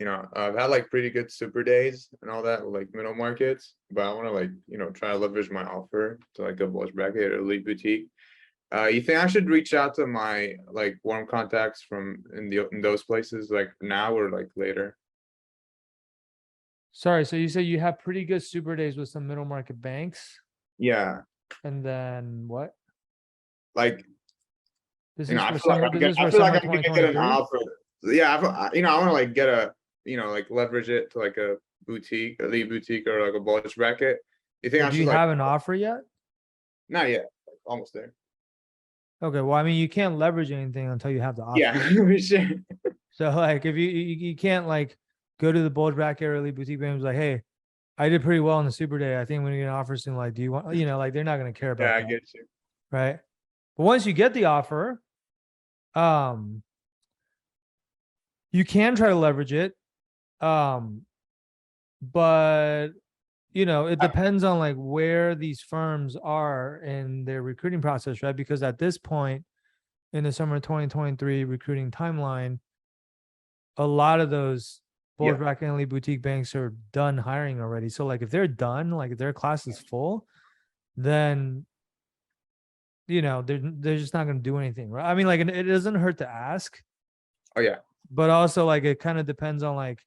I've had like pretty good super days and all that, with, like middle markets, but I want to like, try to leverage my offer to like a bulge bracket or elite boutique. You think I should reach out to my like warm contacts from in those places like now or like later? Sorry, so you say you have pretty good super days with some middle market banks, Yeah, and then what? like This is I for feel like summer. This is I for feel like summer I'm gonna get an 2023. offer. Yeah, I want to like get a like leverage it to like a boutique, elite boutique, or like a bulge bracket. You think Well, I do should you like have an offer yet? not yet, like, almost there? Okay, well, I mean, you can't leverage anything until you have the Yeah, offer. for sure. So, like, if you can't like go to the bulge bracket or elite boutique banks like, hey, I did pretty well in the super day. I think when you get an offer soon, like, do you want, like, they're not gonna care Yeah, about I that, get you. right? But once you get the offer, um, you can try to leverage it. Um, but it I, depends on like where these firms are in their recruiting process, right? Because at this point in the summer 2023 recruiting timeline, a lot of those bulge yeah, bracket and elite boutique banks are done hiring already. So like if they're done, like if their class is full, then they're just not going to do anything, right? I mean, like it doesn't hurt to ask, oh yeah. but also like it kind of depends on like,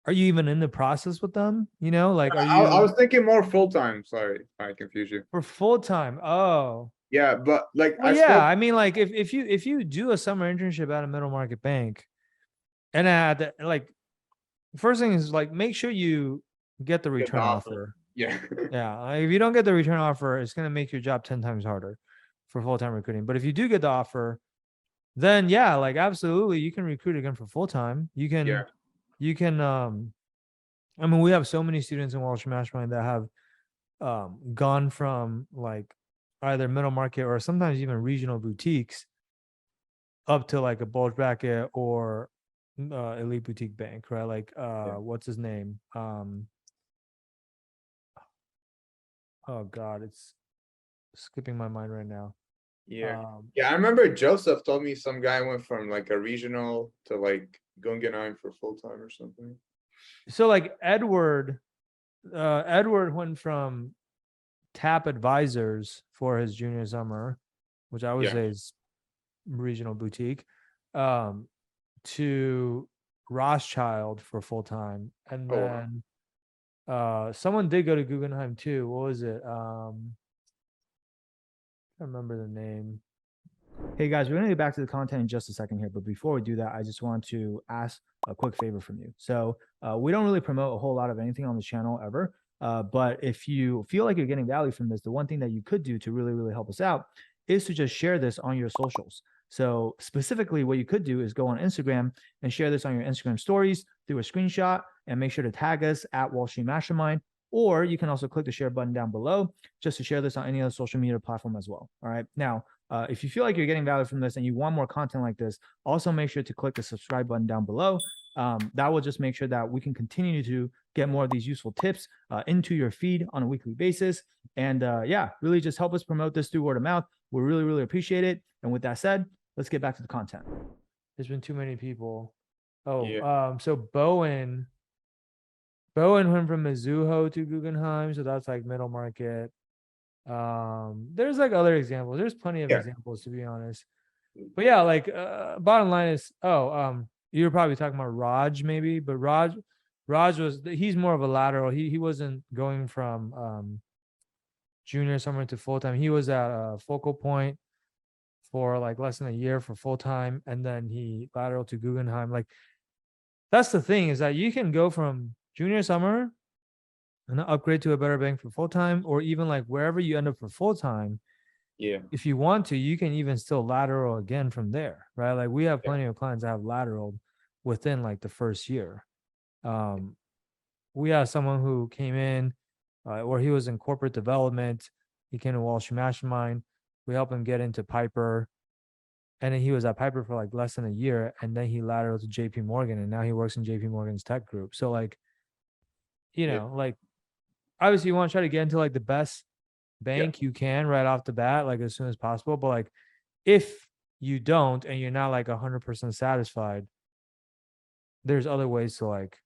are you even in the process with them? Like are I you was thinking more full time. Sorry, I confused you. for full time? Oh, Yeah, but like well, I yeah. spoke. I mean, like if you do a summer internship at a middle market bank, and at like first thing is like make sure you get the Get the return offer. offer. Yeah, Yeah, like, if you don't get the return offer, it's gonna make your job 10 times harder for full time recruiting. But if you do get the offer, then yeah, like absolutely, you can recruit again for full time. You yeah. can you can I mean, we have so many students in Wall Street Mastermind that have gone from like either middle market or sometimes even regional boutiques up to like a bulge bracket or elite boutique bank, right? Like Yeah. what's his name? Oh god, it's skipping my mind right now. Yeah. Um Yeah, I remember Joseph told me some guy went from like a regional to like Guggenheim for full time or something. so like Edward went from Tap Advisors for his junior summer, which I would Yeah. say is regional boutique, um, to Rothschild for full time, and Oh wow. then someone did go to Guggenheim too. What was it? I don't remember the name. Hey guys, we're gonna get back to the content in just a second here, but before we do that, I just want to ask a quick favor from you. So we don't really promote a whole lot of anything on the channel ever, but if you feel like you're getting value from this, the one thing that you could do to really, really help us out is to just share this on your socials. So specifically, what you could do is go on Instagram and share this on your Instagram stories through a screenshot, and make sure to tag us at Wall Street Mastermind. Or you can also click the share button down below just to share this on any other social media platform as well. All right. Now, if you feel like you're getting value from this and you want more content like this, also make sure to click the subscribe button down below. That will just make sure that we can continue to get more of these useful tips into your feed on a weekly basis. And yeah, really just help us promote this through word of mouth. We really, really appreciate it. And with that said, let's get back to the content. There's been too many people. Oh, Yeah. so Bowen went from Mizuho to Guggenheim, so that's like middle market. There's like other examples. There's plenty of Yeah. examples to be honest. But yeah, like bottom line is, you were probably talking about Raj maybe, but Raj he's more of a lateral. He wasn't going from junior summer to full time. He was at a focal point for like less than a year for full time, and then he lateral to Guggenheim. Like that's the thing, is that you can go from junior summer and upgrade to a better bank for full time, or even like wherever you end up for full time, Yeah. if you want to, you can even still lateral again from there, right? Like we have Yeah. plenty of clients that have lateraled within like the first year. Um, we have someone who came in, or he was in corporate development. He came to Wall Street Mastermind. We helped him get into Piper, and then he was at Piper for like less than a year, and then he lateraled to JP Morgan, and now he works in JP Morgan's tech group. So like, Yeah. like obviously you want to try to get into like the best Yeah. bank you can right off the bat, like as soon as possible. But like if you don't and you're not like 100% satisfied, there's other ways to like,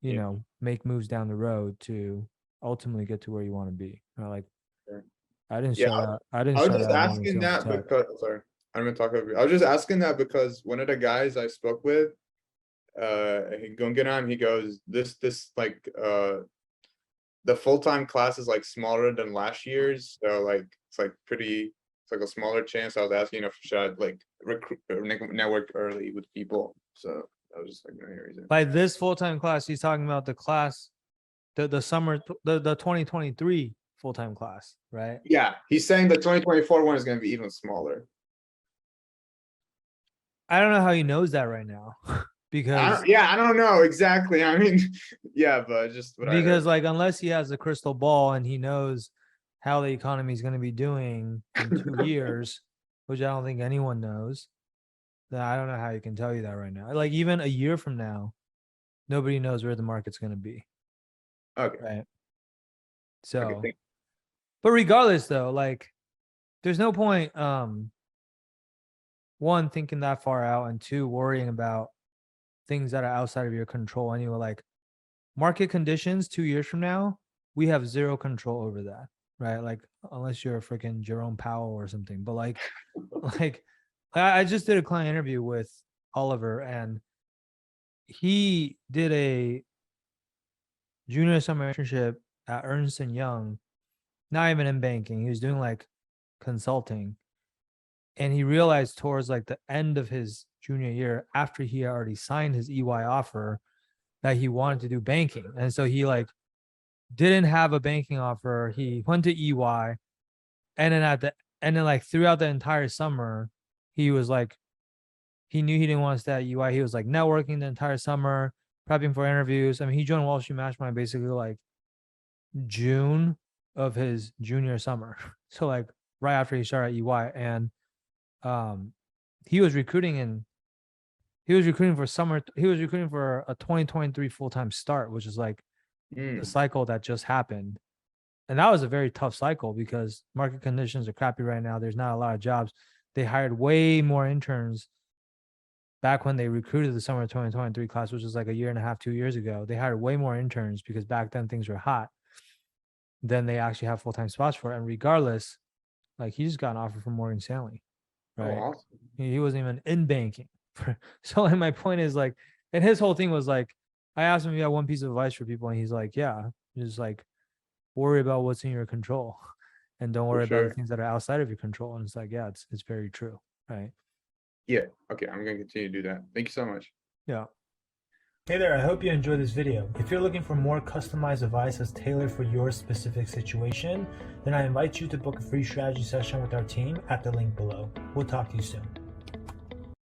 you Yeah. know, make moves down the road to ultimately get to where you want to be. Like Sure. I didn't Yeah, start out. I didn't I was start just out wanting to asking sell that tech. because sorry, I'm gonna talk over you. I was just asking that because one of the guys I spoke with, Gunganam, he goes, this like the full-time class is like smaller than last year's, so like it's like pretty it's like a smaller chance. I was asking if should I like recruit or network early with people. So that was just like my reason. By this full-time class, he's talking about the class, the summer, the 2023 full-time class, right? Yeah, he's saying the 2024 one is gonna be even smaller. I don't know how he knows that right now, because Yeah, I don't know exactly. I mean, yeah, but just what I heard. like unless he has a crystal ball and he knows how the economy is going to be doing in 2 years, which I don't think anyone knows, then I don't know how he can tell you that right now. Like even a year from now, nobody knows where the market's going to be, Okay. right? Okay. So, but regardless though, like there's no point one thinking that far out, and two worrying about things that are outside of your control anyway. Like market conditions 2 years from now, we have zero control over that, right? Like unless you're a freaking Jerome Powell or something. But like I just did a client interview with Oliver, and he did a junior summer internship at Ernst and Young, not even in banking. He was doing like consulting. And he realized towards like the end of his junior year, after he had already signed his EY offer, that he wanted to do banking. And so he like didn't have a banking offer. He went to EY, and then like throughout the entire summer, he was like, he knew he didn't want to stay at EY. He was like networking the entire summer, prepping for interviews. I mean, he joined Wall Street Mastermind basically like June of his junior summer. So like right after he started at EY. And um he was recruiting for summer. He was recruiting for a 2023 full-time start, which is like the cycle that just happened. And that was a very tough cycle because market conditions are crappy right now. There's not a lot of jobs. They hired way more interns back when they recruited the summer 2023 class, which was like a year and a half, 2 years ago. They hired way more interns because back then things were hot than they actually have full-time spots for. And regardless, like he just got an offer from Morgan Stanley, Oh, right? awesome. He wasn't even in banking. So like my point is like, and his whole thing was like, I asked him if he had one piece of advice for people, and he's like, yeah, just like worry about what's in your control and don't For worry about the sure. things that are outside of your control. And it's like, yeah, it's very true, right? Yeah. Okay, I'm gonna continue to do that. Thank you so much. Yeah. Hey there, I hope you enjoyed this video. If you're looking for more customized advice that's tailored for your specific situation, then I invite you to book a free strategy session with our team at the link below. We'll talk to you soon.